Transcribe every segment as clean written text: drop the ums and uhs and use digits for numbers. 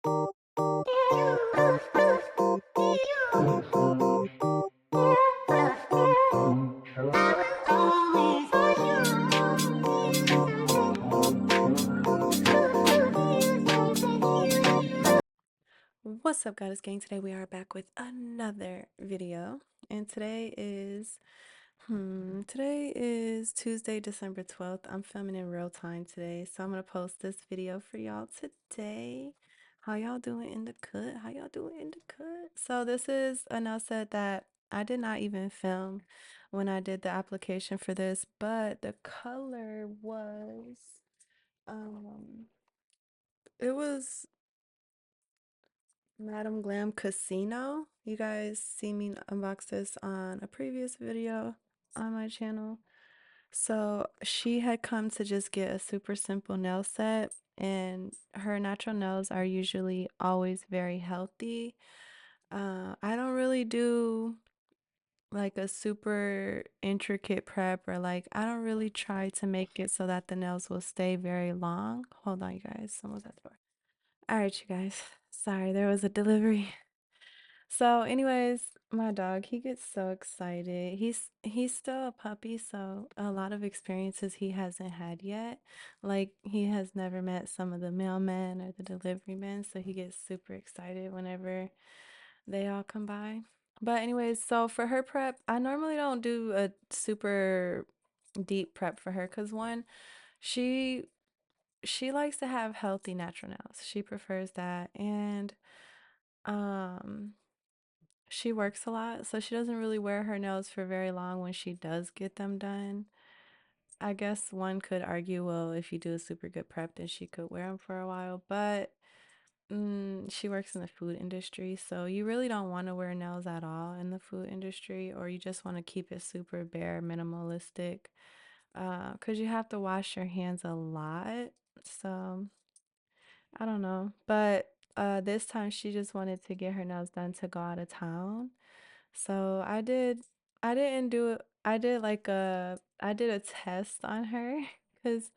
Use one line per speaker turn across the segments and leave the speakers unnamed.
What's up, Goddess Gang? Today we are back with another video, and today is Tuesday, December 12th. I'm filming in real time today, so I'm gonna post this video for y'all today. How y'all doing in the cut? How y'all doing in the cut? So this is a nail set that I did not even film when I did the application for this, but the color was it was Madam Glam Casino. You guys see me unbox this on a previous video on my channel. So she had come to just get a super simple nail set, and her natural nails are usually always very healthy. I don't really do like a super intricate prep, or like I don't really try to make it so that the nails will stay very long. Hold on, you guys. Someone's at the door. All right, you guys. Sorry, there was a delivery. So, anyways, my dog, he gets so excited. He's still a puppy, so a lot of experiences he hasn't had yet. Like he has never met some of the mailmen or the delivery men, so he gets super excited whenever they all come by. But anyways, so for her prep, I normally don't do a super deep prep for her because one, she she likes to have healthy natural nails. She prefers that, and um she works a lot, so she doesn't really wear her nails for very long when she does get them done. I guess one could argue, well, if you do a super good prep, then she could wear them for a while, but she works in the food industry, so you really don't want to wear nails at all in the food industry, or you just want to keep it super bare, minimalistic, because you have to wash your hands a lot. So I don't know, but this time she just wanted to get her nails done to go out of town. So I didn't do it. I did a test on her because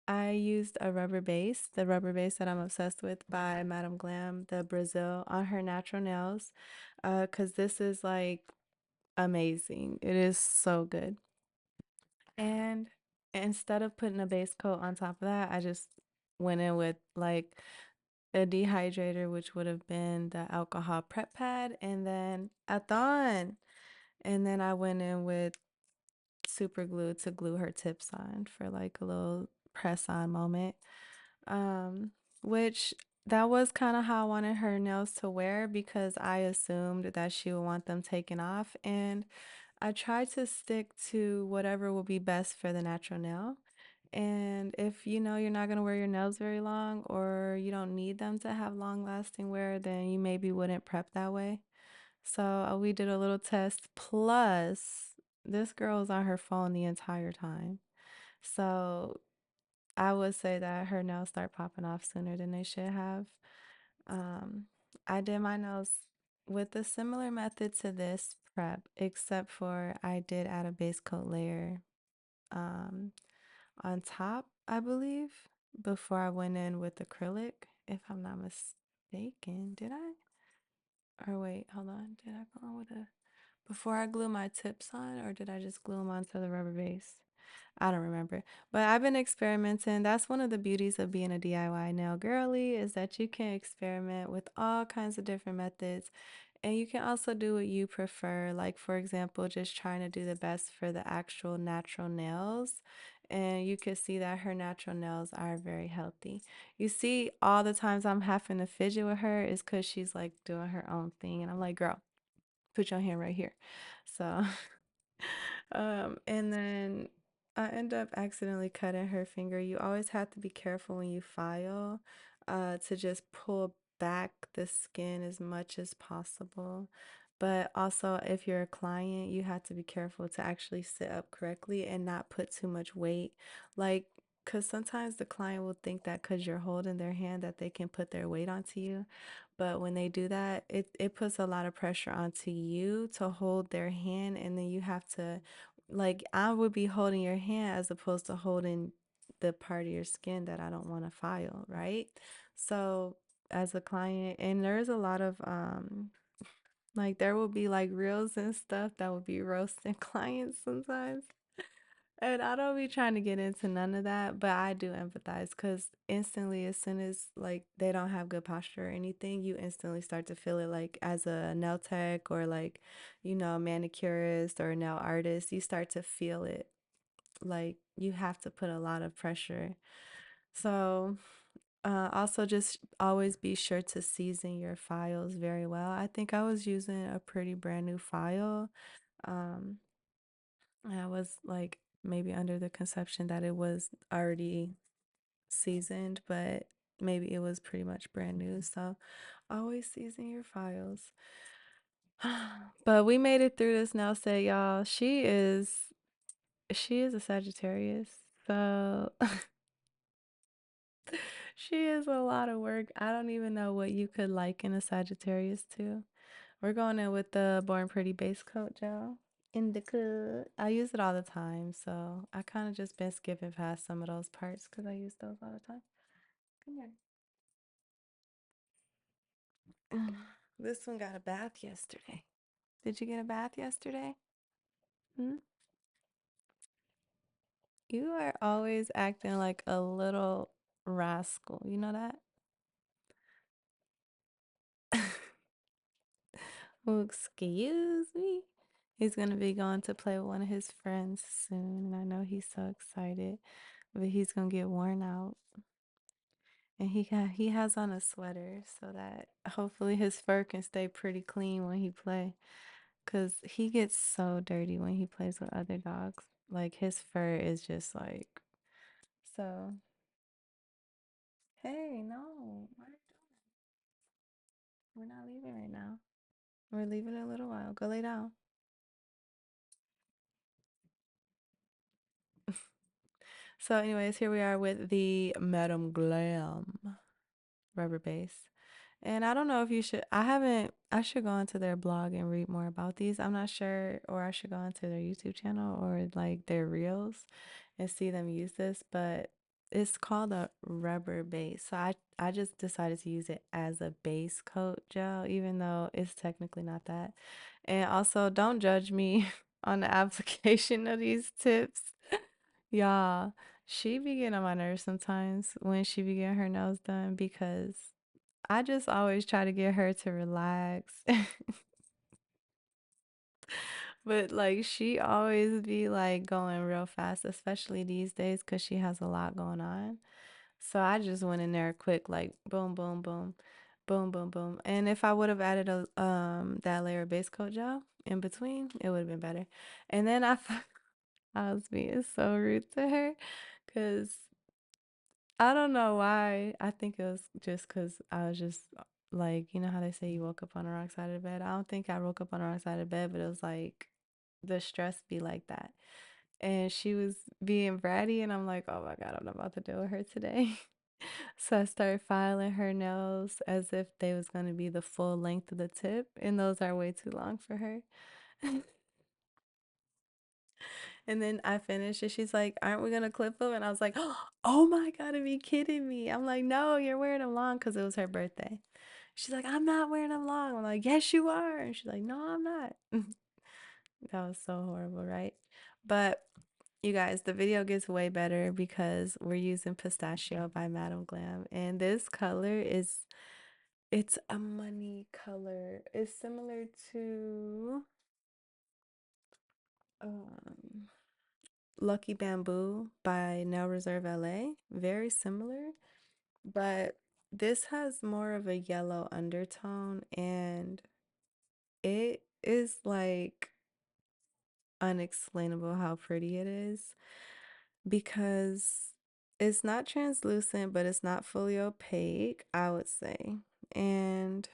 I used a rubber base, the rubber base that I'm obsessed with by Madam Glam, the Brazil, on her natural nails. Because this is like amazing. It is so good. And instead of putting a base coat on top of that, I just went in with like a dehydrator, which would have been the alcohol prep pad, and then a thon. And then I went in with super glue to glue her tips on for like a little press on moment. Um, which that was kind of how I wanted her nails to wear because I assumed that she would want them taken off. And I tried to stick to whatever will be best for the natural nail. And if you know you're not going to wear your nails very long, or you don't need them to have long lasting wear, then you maybe wouldn't prep that way. So we did a little test. Plus, this girl was on her phone the entire time. So I would say that her nails start popping off sooner than they should have. Um, I did my nails with a similar method to this prep, except for I did add a base coat layer um, on top, I believe, before I went in with acrylic, if I'm not mistaken. Did I? Or wait, hold on. Did I go on with a before I glue my tips on, or did I just glue them onto the rubber base? I don't remember. But I've been experimenting. That's one of the beauties of being a DIY nail girly, is that you can experiment with all kinds of different methods. And you can also do what you prefer. Like, for example, just trying to do the best for the actual natural nails. And you can see that her natural nails are very healthy. You see, all the times I'm having to fidget with her is because she's like doing her own thing. And I'm like, girl, put your hand right here. So and then I end up accidentally cutting her finger. You always have to be careful when you file, to just pull back the skin as much as possible. But also, if you're a client, you have to be careful to actually sit up correctly and not put too much weight. Like, because sometimes the client will think that because you're holding their hand that they can put their weight onto you. But when they do that, it puts a lot of pressure onto you to hold their hand, and then you have to, like, I would be holding your hand as opposed to holding the part of your skin that I don't want to file, right? So as a client, and there's a lot of like there will be like reels and stuff that will be roasting clients sometimes. And I don't be trying to get into none of that, but I do empathize because instantly, as soon as like they don't have good posture or anything, you instantly start to feel it. Like as a nail tech or like, manicurist or nail artist, you start to feel it. Like you have to put a lot of pressure. So, also just always be sure to season your files very well. I think I was using a pretty brand new file. Um, I was like maybe under the conception that it was already seasoned, but maybe it was pretty much brand new. So always season your files. But we made it through this now set, y'all. She is a Sagittarius. So she is a lot of work. I don't even know what you could liken a Sagittarius to. We're going in with the Born Pretty base coat gel. Indica. I use it all the time, so I kind of just been skipping past some of those parts because I use those all the time. Come here. This one got a bath yesterday. Did you get a bath yesterday? Hmm? You are always acting like a little rascal. You know that? Well, excuse me. He's gonna be going to play with one of his friends soon, and I know he's so excited, but he's gonna get worn out. And he has on a sweater so that hopefully his fur can stay pretty clean when he play. 'Cause he gets so dirty when he plays with other dogs. Like his fur is just like so. Hey, no, what are you doing? We're not leaving right now. We're leaving in a little while. Go lay down. So, anyways, here we are with the Madam Glam rubber base. And I don't know if you should, I should go into their blog and read more about these. I'm not sure, or I should go into their YouTube channel or like their reels and see them use this, but it's called a rubber base. So I just decided to use it as a base coat gel, even though it's technically not that. And also, don't judge me on the application of these tips. Y'all, she be getting on my nerves sometimes when she be getting her nails done because I just always try to get her to relax. But like she always be like going real fast, especially these days because she has a lot going on. So I just went in there quick, like boom, boom, boom, boom, boom, boom. And if I would have added a that layer of base coat gel in between, it would have been better. And then I was being so rude to her because I don't know why. I think it was just because I was just like, you know how they say you woke up on the wrong side of the bed? I don't think I woke up on the wrong side of the bed, but it was like the stress be like that. And she was being bratty, and I'm like, oh my God, I'm not about to deal with her today. So I started filing her nails as if they was going to be the full length of the tip, and those are way too long for her. And then I finished and she's like, aren't we gonna clip them? And I was like, oh my God, are you kidding me? I'm like, no, you're wearing them long because it was her birthday. She's like, I'm not wearing them long. I'm like, yes, you are. And she's like, no, I'm not. That was so horrible, right? But you guys, the video gets way better because we're using Pistachio by Madam Glam. And this color it's a money color. It's similar to um Lucky Bamboo by Nail Reserve LA. Very similar, but this has more of a yellow undertone and it is like unexplainable how pretty it is because it's not translucent, but it's not fully opaque, I would say. And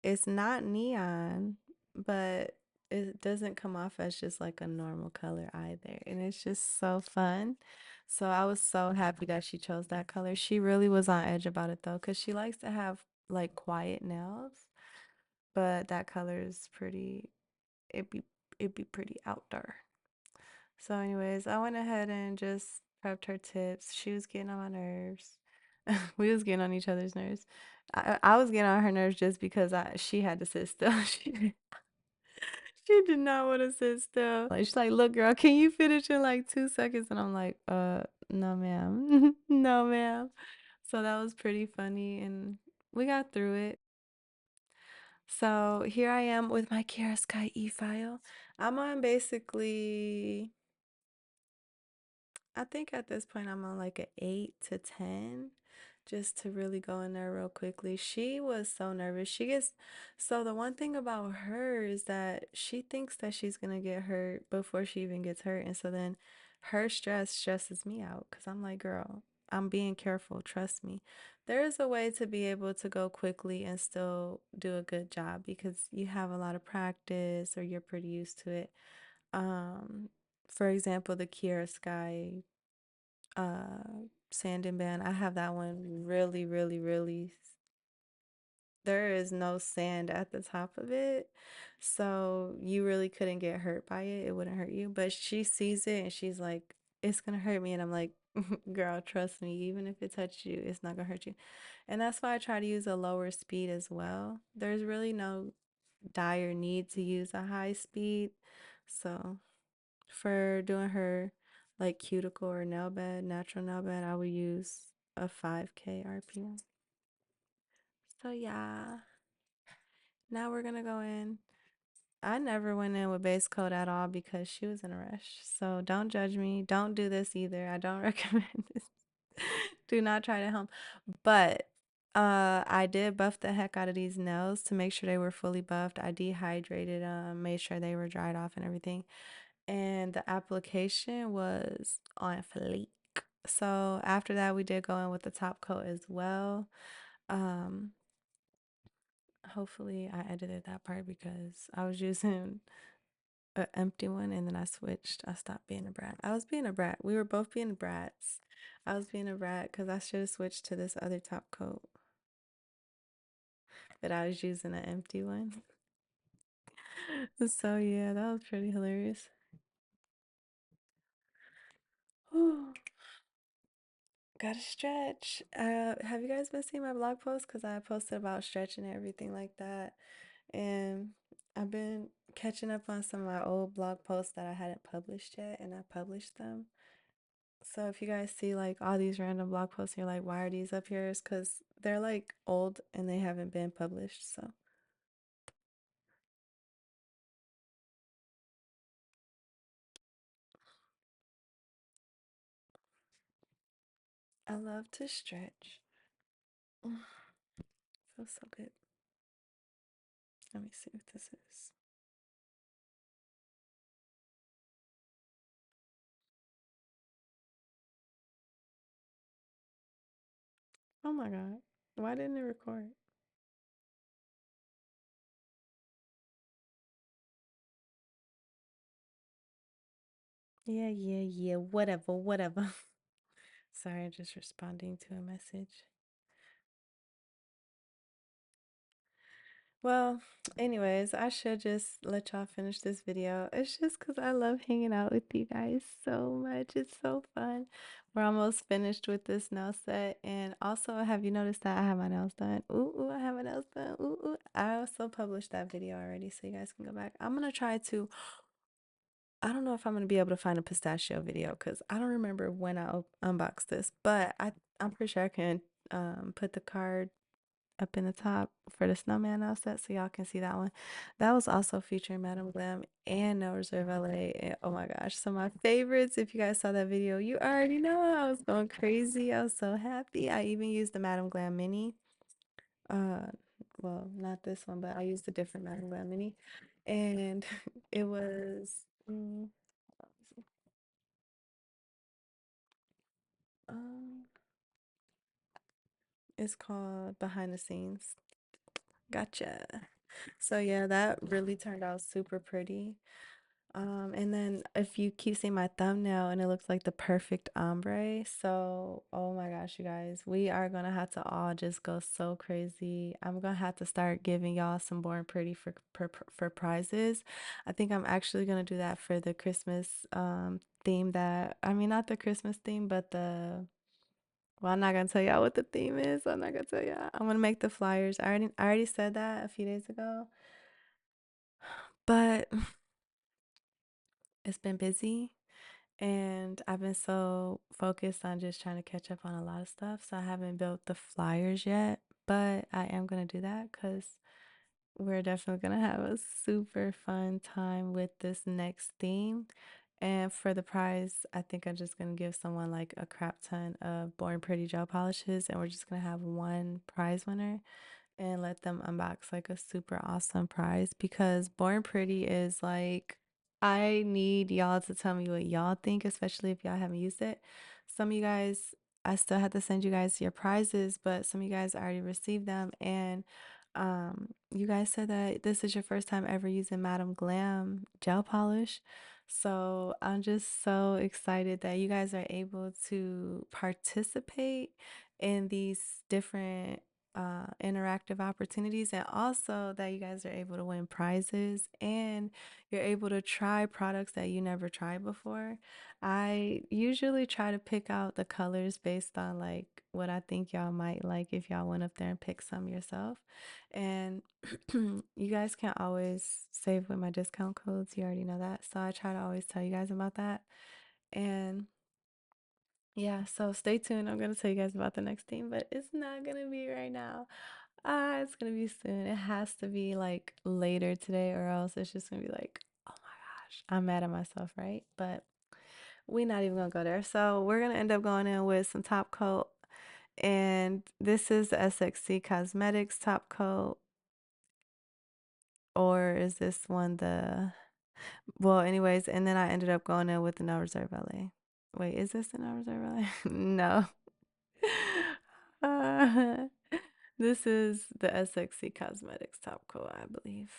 it's not neon, but it doesn't come off as just like a normal color either. And it's just so fun. So I was so happy that she chose that color. She really was on edge about it though, because she likes to have like quiet nails. But that color is pretty, it'd be it'd be pretty out there. So anyways, I went ahead and just prepped her tips. She was getting on my nerves. We was getting on each other's nerves. I was getting on her nerves just because she had to sit still. She did not want to sit still. Like she's like, "Look, girl, can you finish in like 2 seconds?" And I'm like, no, ma'am, no, ma'am." So that was pretty funny, and we got through it. So here I am with my Kiara Sky e-file. I'm on basically, I think at this point I'm on like a 8 to 10, just to really go in there real quickly. She was so nervous. So the one thing about her is that she thinks that she's gonna get hurt before she even gets hurt. And so then her stress stresses me out because I'm like, girl, I'm being careful. Trust me. There is a way to be able to go quickly and still do a good job because you have a lot of practice or you're pretty used to it. Um, for example, the Kiara Sky sanding band. I have that one really, really, really. There is no sand at the top of it, so you really couldn't get hurt by it. It wouldn't hurt you. But she sees it and she's like, "It's gonna hurt me," and I'm like, "Girl, trust me. Even if it touched you, it's not gonna hurt you." And that's why I try to use a lower speed as well. There's really no dire need to use a high speed, so. For doing her like cuticle or nail bed, natural nail bed, I would use a 5K RPM. So yeah, now we're gonna go in. I never went in with base coat at all because she was in a rush. So don't judge me. Don't do this either. I don't recommend this. Do not try it at home. But I did buff the heck out of these nails to make sure they were fully buffed. I dehydrated them, made sure they were dried off and everything. And the application was on fleek. So after that, we did go in with the top coat as well. Um, Hopefully I edited that part because I was using an empty one and then I switched. I stopped being a brat. I was being a brat. We were both being brats. I was being a brat because I should have switched to this other top coat, but I was using an empty one. So yeah, that was pretty hilarious. Gotta stretch. Have you guys been seeing my blog post? Because I posted about stretching and everything like that. And I've been catching up on some of my old blog posts that I hadn't published yet, and I published them. So if you guys see like all these random blog posts, and you're like, why are these up here? It's because they're like old and they haven't been published. So I love to stretch. Feels so good. Let me see what this is. Oh my God. Why didn't it record? Yeah, yeah, yeah. Whatever, whatever. Sorry, just responding to a message. Well, anyways, I should just let y'all finish this video. It's just because I love hanging out with you guys so much. It's so fun. We're almost finished with this nail set. And also, have you noticed that I have my nails done? Ooh, ooh, I have my nails done. Ooh, ooh. I also published that video already, so you guys can go back. I'm going to try to, I don't know if I'm going to be able to find a pistachio video because I don't remember when I unboxed this, but I'm pretty sure I can put the card up in the top for the snowman outset so y'all can see that one. That was also featuring Madam Glam and No Reserve LA. And oh my gosh, so my favorites, if you guys saw that video, you already know I was going crazy. I was so happy. I even used the Madam Glam mini. Uh well, not this one, but I used a different Madam Glam mini. And it was um it's called Behind the Scenes. Gotcha. So yeah, that really turned out super pretty. And then if you keep seeing my thumbnail and it looks like the perfect ombre. So, oh my gosh, you guys, we are gonna have to all just go so crazy. I'm gonna have to start giving y'all some Born Pretty for prizes. I think I'm actually gonna do that for the Christmas theme that, I mean, not the Christmas theme, but Well, I'm not gonna tell y'all what the theme is. I'm not gonna tell y'all. I'm gonna make the flyers. I already said that a few days ago, but it's been busy and I've been so focused on just trying to catch up on a lot of stuff, so I haven't built the flyers yet. But I am gonna do that because we're definitely gonna have a super fun time with this next theme. And for the prize, I think I'm just gonna give someone like a crap ton of Born Pretty gel polishes, and we're just gonna have one prize winner and let them unbox like a super awesome prize because Born Pretty is like, I need y'all to tell me what y'all think, especially if y'all haven't used it. Some of you guys, I still have to send you guys your prizes, but some of you guys already received them, and you guys said that this is your first time ever using Madam Glam gel polish. So I'm just so excited that you guys are able to participate in these different interactive opportunities, and also that you guys are able to win prizes and you're able to try products that you never tried before. I usually try to pick out the colors based on like what I think y'all might like if y'all went up there and pick some yourself. And you guys can always save with my discount codes. You already know that. So I try to always tell you guys about that. And yeah, so stay tuned. I'm gonna tell you guys about the next theme, but it's not gonna be right now. It's gonna be soon. It has to be like later today, or else it's just gonna be like, oh my gosh, I'm mad at myself, right? But we're not even gonna go there. So we're gonna end up going in with some top coat, and this is the SXC Cosmetics top coat, or is this one the? Well, anyways, and then I ended up going in with the No Reserve LA. Wait, is this the No Reserve LA? No. Uh, this is the SXC Cosmetics top coat, I believe.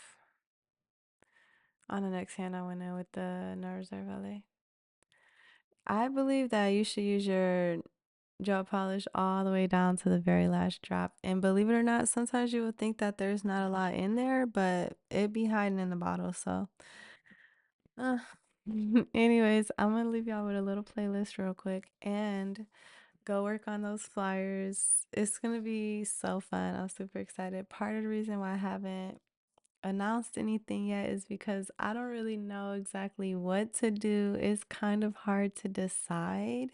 On the next hand, I went in with the No Reserve LA. I believe that you should use your gel polish all the way down to the very last drop. And believe it or not, sometimes you would think that there's not a lot in there, but it be hiding in the bottle. So, uh, anyways, I'm gonna leave y'all with a little playlist real quick and go work on those flyers. It's gonna be so fun. I'm super excited. Part of the reason why I haven't announced anything yet is because I don't really know exactly what to do. It's kind of hard to decide.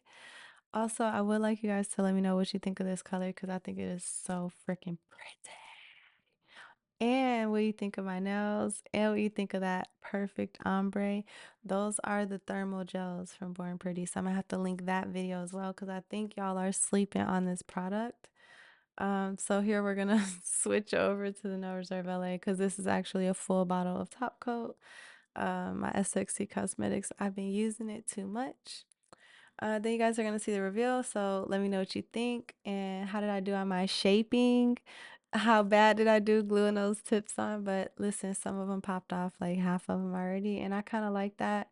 Also, I would like you guys to let me know what you think of this color because I think it is so freaking pretty. And what you think of my nails, and what you think of that perfect ombre. Those are the thermal gels from Born Pretty. So I'm gonna have to link that video as well because I think y'all are sleeping on this product. So here we're gonna switch over to the No Reserve LA because this is actually a full bottle of top coat. My SXC Cosmetics, I've been using it too much. Then you guys are gonna see the reveal. So let me know what you think and how did I do on my shaping? How bad did I do gluing those tips on? But listen, some of them popped off, like half of them already, and I kind of like that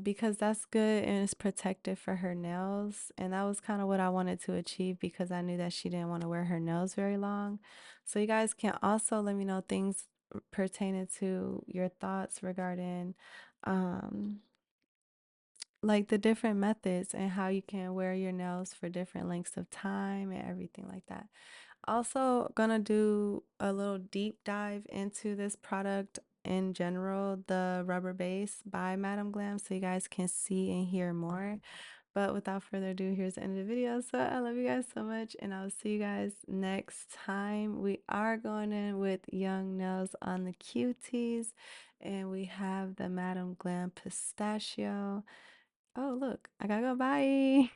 because that's good and it's protective for her nails. And that was kind of what I wanted to achieve because I knew that she didn't want to wear her nails very long. So you guys can also let me know things pertaining to your thoughts regarding um like the different methods and how you can wear your nails for different lengths of time and everything like that. Also, gonna do a little deep dive into this product in general, the rubber base by Madam Glam, so you guys can see and hear more. But without further ado, here's the end of the video. So I love you guys so much, and I'll see you guys next time. We are going in with Young Nails on the cuties, and we have the Madam Glam Pistachio. Oh, look, I gotta go. Bye.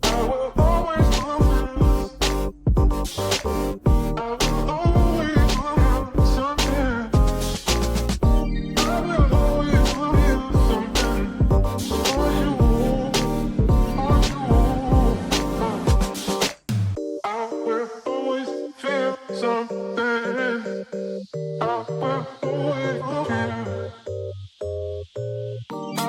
I will always love this.